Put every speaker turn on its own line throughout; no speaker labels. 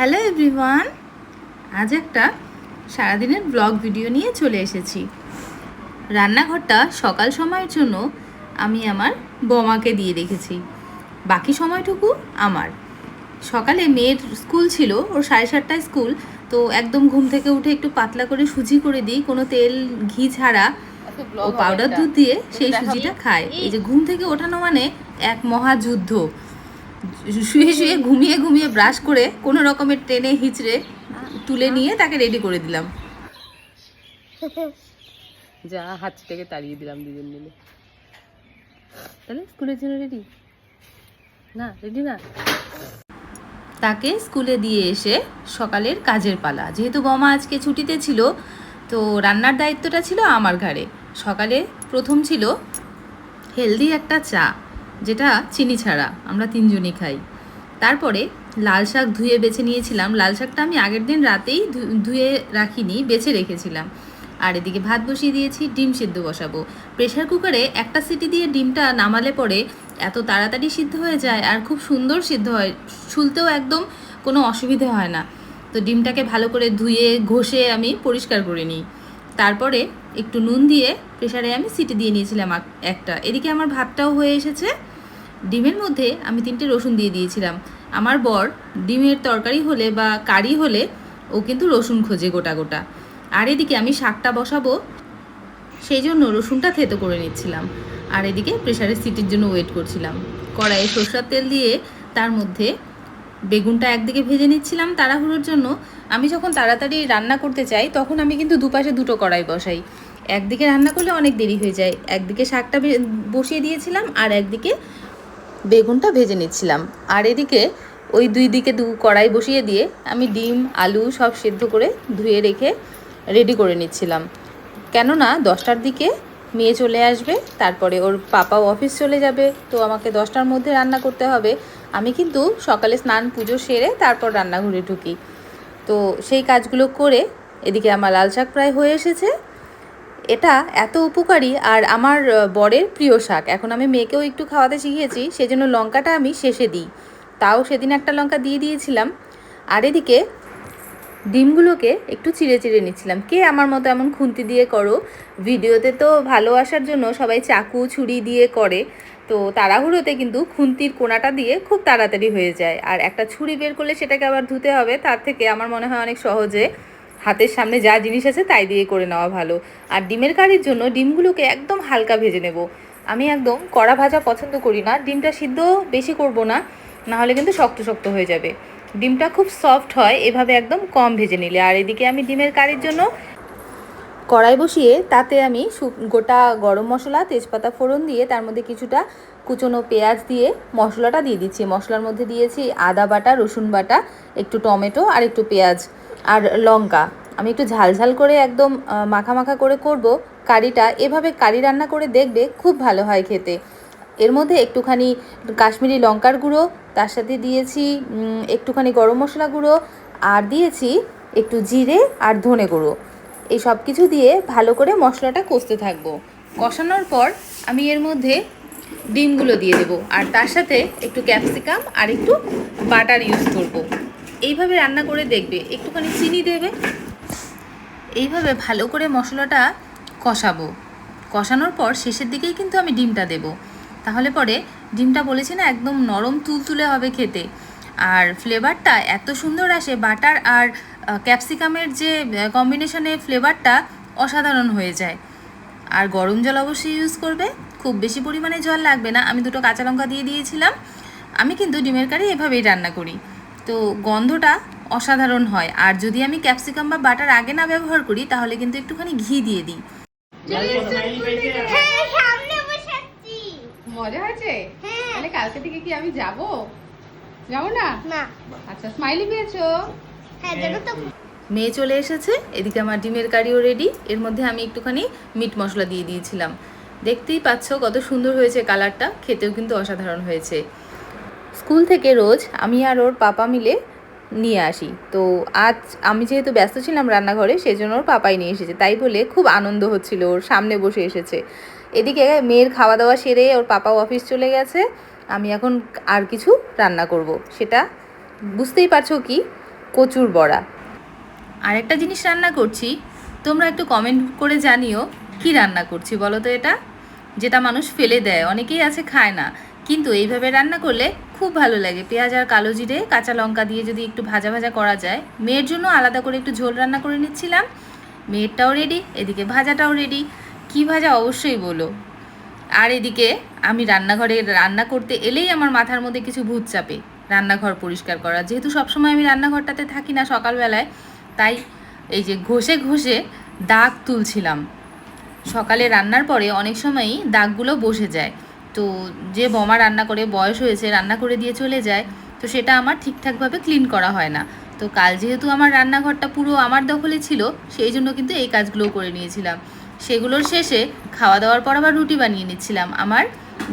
Hello everyone, আজ একটা সারাদিনের ব্লগ ভিডিও নিয়ে চলে এসেছি। রান্নাঘরটা সকাল সময়ের জন্য আমি আমার বৌমাকে দিয়ে রেখেছি, বাকি সময়টুকু আমার। সকালে মেয়ের স্কুল ছিল, ওর 7:30টায় স্কুল, তো একদম ঘুম থেকে উঠে একটু পাতলা করে সুজি করে দিই, কোনো তেল ঘি ছাড়া। ও পাউডার দুধ দিয়ে সেই সুজিটা খায়। এই যে ঘুম থেকে ওঠানো মানে এক মহাযুদ্ধ। শুয়ে শুয়ে ঘুমিয়ে ঘুমিয়ে ব্রাশ করে কোনো রকমের টেনে হিচড়ে তুলে নিয়ে তাকে রেডি করে দিলাম।
যা হাত থেকে তাড়িয়ে দিলাম দুজন মিলে। তাহলে স্কুলের জন্য রেডি না? রেডি না?
তাকে স্কুলে দিয়ে এসে সকালের কাজের পালা। যেহেতু বৌমা আজকে ছুটিতে ছিল, তো রান্নার দায়িত্বটা ছিল আমার ঘাড়ে। সকালে প্রথম ছিল হেলদি একটা চা, যেটা চিনি ছাড়া, আমরা তিনজনই খাই। তারপরে লাল শাক ধুয়ে বেছে নিয়েছিলাম। লাল শাকটা আমি আগের দিন রাতেই ধুয়ে রাখিনি, বেছে রেখেছিলাম। আর এদিকে ভাত বসিয়ে দিয়েছি, ডিম সিদ্ধ বসাবো। প্রেশার কুকারে একটা সিটি দিয়ে ডিমটা নামালে পরে এত তাড়াতাড়ি সিদ্ধ হয়ে যায় আর খুব সুন্দর সিদ্ধ হয়, ছুলতেও একদম কোনো অসুবিধে হয় না। তো ডিমটাকে ভালো করে ধুয়ে ঘষে আমি পরিষ্কার করে নিই। তারপরে একটু নুন দিয়ে প্রেশারে আমি সিটি দিয়ে নিয়েছিলাম একটা। এদিকে আমার ভাতটাও হয়ে এসেছে। ডিমের মধ্যে আমি 3টে রসুন দিয়ে দিয়েছিলাম। আমার বর ডিমের তরকারি হলে বা কারি হলে ও কিন্তু রসুন খোঁজে গোটা গোটা। আর এদিকে আমি শাকটা বসাবো, সেই জন্য রসুনটা থেতো করে নিচ্ছিলাম। আর এদিকে প্রেশারের সিটির জন্য ওয়েট করছিলাম। কড়াইয়ে সরষের তেল দিয়ে তার মধ্যে বেগুনটা একদিকে ভেজে নিচ্ছিলাম তাড়াহুড়োর জন্য। আমি যখন তাড়াতাড়ি রান্না করতে চাই তখন আমি কিন্তু দুপাশে দুটো কড়াই বসাই। একদিকে রান্না করলে অনেক দেরি হয়ে যায়। একদিকে শাকটা বসিয়ে দিয়েছিলাম আর একদিকে বেগুনটা ভেজে নিচ্ছিলাম। আর এদিকে ওই দুই দিকে কড়াই বসিয়ে দিয়ে আমি ডিম আলু সব সেদ্ধ করে ধুয়ে রেখে রেডি করে নিচ্ছিলাম। কেননা 10টার দিকে মেয়ে চলে আসবে, তারপরে ওর পাপাও অফিস চলে যাবে, তো আমাকে 10টার মধ্যে রান্না করতে হবে। আমি কিন্তু সকালে স্নান পুজো সেরে তারপর রান্নাঘরে ঢুকি। তো সেই কাজগুলো করে এদিকে আমার লাল শাক প্রায় হয়ে এসেছে। এটা এত উপকারী আর আমার বরের প্রিয় শাক। এখন আমি মেয়েকেও একটু খাওয়াতে শিখিয়েছি, সেজন্য লঙ্কাটা আমি শেষে দিই। তাও সেদিন একটা লঙ্কা দিয়ে দিয়েছিলাম। আর এদিকে ডিমগুলোকে একটু চিড়ে চিড়ে নিচ্ছিলাম। কে আমার মতো এমন খুন্তি দিয়ে করো? ভিডিওতে তো ভালো আসার জন্য সবাই চাকু ছুরি দিয়ে করে, তো তাড়াহুড়োতে কিন্তু খুন্তির কোনাটা দিয়ে খুব তাড়াতাড়ি হয়ে যায়। আর একটা ছুরি বের করলে সেটাকে আবার ধুতে হবে, তার থেকে আমার মনে হয় অনেক সহজে হাতের সামনে যা জিনিস আছে তাই দিয়ে করে নেওয়া ভালো। আর ডিমের কারির জন্য ডিমগুলোকে একদম হালকা ভেজে নেব। আমি একদম কড়া ভাজা পছন্দ করি না, ডিমটা সিদ্ধ বেশি করব না, নাহলে কিন্তু শক্ত শক্ত হয়ে যাবে। ডিমটা খুব সফট হয় এভাবে একদম কম ভেজে নিলে। আর এদিকে আমি ডিমের কারির জন্য কড়াই বসিয়ে তাতে আমি গোটা গরম মশলা তেজপাতা ফোড়ন দিয়ে তার মধ্যে কিছুটা কুচনো পেঁয়াজ দিয়ে মশলাটা দিয়ে দিচ্ছি। মশলার মধ্যে দিয়েছি আদা বাটা, রসুন বাটা, একটু টমেটো আর একটু পেঁয়াজ আর লঙ্কা। আমি একটু ঝাল ঝাল করে একদম মাখা মাখা করে করব কারিটা। এভাবে কারি রান্না করে দেখবে, খুব ভালো হয় খেতে। এর মধ্যে একটুখানি কাশ্মীরি লঙ্কার গুঁড়ো, তার সাথে দিয়েছি একটুখানি গরম মশলা গুঁড়ো, আর দিয়েছি একটু জিরে আর ধনে গুঁড়ো। এই সব কিছু দিয়ে ভালো করে মশলাটা কষতে থাকবো। কষানোর পর আমি এর মধ্যে ডিমগুলো দিয়ে দেবো, আর তার সাথে একটু ক্যাপসিকাম আর একটু বাটার ইউজ করব। এইভাবে রান্না করে দেখবে, একটুখানি চিনি দেবে। এইভাবে ভালো করে মশলাটা কষাবো। কষানোর পর শেষের দিকেই কিন্তু আমি ডিমটা দেব। তাহলে পরে ডিমটা বলেছি না একদম নরম তুলতুলে হবে খেতে। আর ফ্লেভারটা এত সুন্দর আসে, বাটার আর ক্যাপসিকামের যে কম্বিনেশনে ফ্লেভারটা অসাধারণ হয়ে যায়। আর গরম জল অবশ্যই ইউজ করবে, খুব বেশি পরিমাণে জল লাগবে না। আমি 2টো কাঁচা লঙ্কা দিয়ে দিয়েছিলাম। আমি কিন্তু ডিমের কারি এভাবেই রান্না করি, তো গন্ধটা অসাধারণ হয়। আর যদি আমি ক্যাপসিকাম বা বাটার আগে না ব্যবহার করি তাহলে কিন্তু একটুখানি ঘি দিয়ে দিই।
মজা হয়েছে? তাহলে কালকে থেকে কি আমি যাবো না? আচ্ছা, স্মাইলি পেয়েছো?
মেয়ে চলে এসেছে, এদিকে আমার ডিমের কারিও রেডি। এর মধ্যে আমি একটুখানি মিট মশলা দিয়ে দিয়েছিলাম। দেখতেই পাচ্ছ কত সুন্দর হয়েছে কালারটা, খেতেও কিন্তু অসাধারণ হয়েছে। স্কুল থেকে রোজ আমি আর ওর পাপা মিলে নিয়ে আসি, তো আজ আমি যেহেতু ব্যস্ত ছিলাম রান্নাঘরে, সেজন্য ওর পাপাই নিয়ে এসেছে। তাই বলে খুব আনন্দ হচ্ছিল, ওর সামনে বসে এসেছে। এদিকে মেয়ের খাওয়া দাওয়া সেরে ওর পাপাও অফিস চলে গেছে। আমি এখন আর কিছু রান্না করব, সেটা বুঝতেই পারছো কি। কচুর বড়া। আরেকটা জিনিস রান্না করছি, তোমরা একটু কমেন্ট করে জানিও কি রান্না করছি বলো তো। এটা যেটা মানুষ ফেলে দেয়, অনেকেই আছে খায় না, কিন্তু এইভাবে রান্না করলে খুব ভালো লাগে। পেঁয়াজ আর কালো জিরে কাঁচা লঙ্কা দিয়ে যদি একটু ভাজা ভাজা করা যায়। মেয়ের জন্য আলাদা করে একটু ঝোল রান্না করে নিচ্ছিলাম, মেয়েরটাও রেডি, এদিকে ভাজাটাও রেডি। কি ভাজা অবশ্যই বলো। আর এদিকে আমি রান্নাঘরে রান্না করতে এলেই আমার মাথার মধ্যে কিছু ভূত চাপে, রান্নাঘর পরিষ্কার করা। যেহেতু সবসময় আমি রান্নাঘরটাতে থাকি না সকালবেলায়, তাই এই যে ঘষে ঘষে দাগ তুলছিলাম। সকালে রান্নার পরে অনেক সময়ই দাগগুলো বসে যায়, তো যে বমা রান্না করে বয়স হয়েছে রান্না করে দিয়ে চলে যায়, তো সেটা আমার ঠিকঠাকভাবে ক্লিন করা হয় না। তো কাল যেহেতু আমার রান্নাঘরটা পুরো আমার দখলে ছিল, সেই জন্য কিন্তু এই কাজগুলোও করে নিয়েছিলাম। সেগুলোর শেষে খাওয়া দাওয়ার পর আবার রুটি বানিয়ে নিচ্ছিলাম। আমার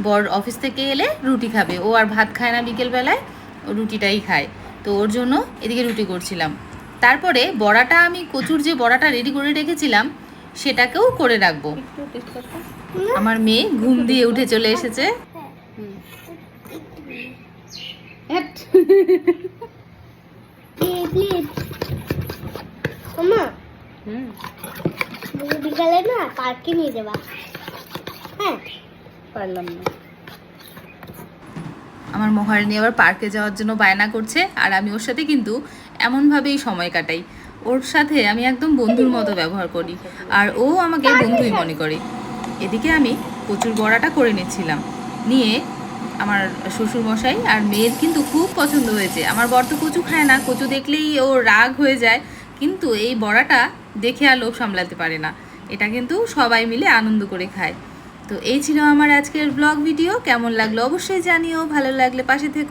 বর অফিস থেকে এলে রুটি খাবে, ও আর ভাত খায় না বিকেলবেলায়, ও রুটিটাই খায়, তো ওর জন্য এদিকে রুটি করছিলাম। তারপরে বড়াটা আমি কচুর যে বড়াটা রেডি করে রেখেছিলাম সেটাকেও করে রাখবো। আমার মেয়ে ঘুম দিয়ে উঠে চলে এসেছে।
বিকালে না পার্কে নিয়ে যাবা? হ্যাঁ,
পারলাম না।
আমার মহারানী আবার পার্কে যাওয়ার জন্য বায়না করছে, আর আমি ওর সাথে কিন্তু এমনভাবেই সময় কাটাই। ওর সাথে আমি একদম বন্ধুর মতো ব্যবহার করি, আর ও আমাকে বন্ধুই মনে করে। এদিকে আমি কচুর বড়াটা করে নিচ্ছিলাম, নিয়ে আমার শ্বশুরমশাই আর মেয়ের কিন্তু খুব পছন্দ হয়েছে। আমার বর তো কচু খায় না, কচু দেখলেই ও রাগ হয়ে যায়, কিন্তু এই বড়াটা দেখে আর লোভ সামলাতে পারে না। এটা কিন্তু সবাই মিলে আনন্দ করে খায়। তো এই ছিল আমার আজকের ব্লগ ভিডিও। কেমন লাগলো অবশ্যই জানিও, ভালো লাগলে পাশে থেকো।